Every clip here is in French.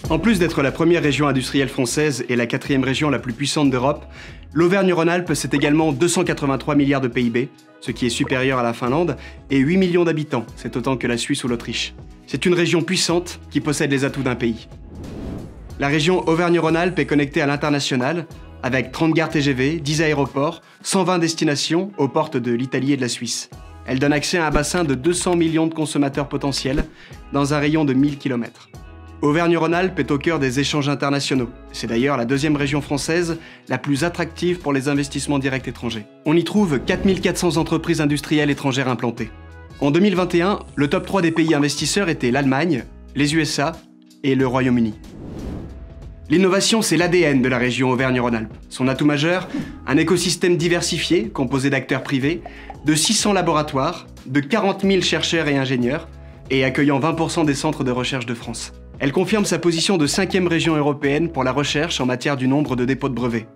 En plus d'être la première région industrielle française et la 4e région la plus puissante d'Europe, l'Auvergne-Rhône-Alpes, c'est également 283 milliards de PIB, ce qui est supérieur à la Finlande, et 8 millions d'habitants, c'est autant que la Suisse ou l'Autriche. C'est une région puissante qui possède les atouts d'un pays. La région Auvergne-Rhône-Alpes est connectée à l'international, avec 30 gares TGV, 10 aéroports, 120 destinations aux portes de l'Italie et de la Suisse. Elle donne accès à un bassin de 200 millions de consommateurs potentiels, dans un rayon de 1000 km. Auvergne-Rhône-Alpes est au cœur des échanges internationaux. C'est d'ailleurs la 2e région française la plus attractive pour les investissements directs étrangers. On y trouve 4400 entreprises industrielles étrangères implantées. En 2021, le top 3 des pays investisseurs étaient l'Allemagne, les USA et le Royaume-Uni. L'innovation, c'est l'ADN de la région Auvergne-Rhône-Alpes. Son atout majeur, un écosystème diversifié, composé d'acteurs privés, de 600 laboratoires, de 40 000 chercheurs et ingénieurs, et accueillant 20% des centres de recherche de France. Elle confirme sa position de 5e région européenne pour la recherche en matière du nombre de dépôts de brevets.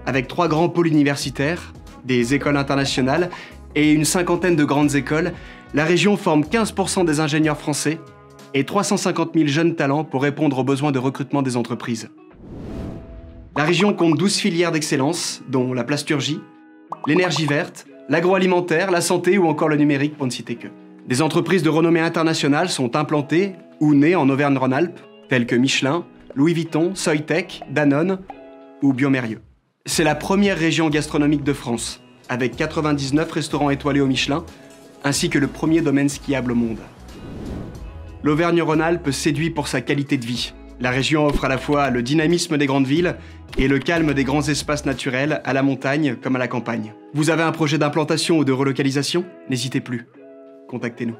Avec 3 grands pôles universitaires, des écoles internationales et une cinquantaine de grandes écoles, la région forme 15% des ingénieurs français et 350 000 jeunes talents pour répondre aux besoins de recrutement des entreprises. La région compte 12 filières d'excellence, dont la plasturgie, l'énergie verte, l'agroalimentaire, la santé ou encore le numérique, pour ne citer que. Des entreprises de renommée internationale sont implantées ou nées en Auvergne-Rhône-Alpes, telles que Michelin, Louis Vuitton, Soitec, Danone ou Biomérieux. C'est la première région gastronomique de France, avec 99 restaurants étoilés au Michelin, ainsi que le premier domaine skiable au monde. L'Auvergne-Rhône-Alpes séduit pour sa qualité de vie. La région offre à la fois le dynamisme des grandes villes et le calme des grands espaces naturels, à la montagne comme à la campagne. Vous avez un projet d'implantation ou de relocalisation? N'hésitez plus. Contactez-nous.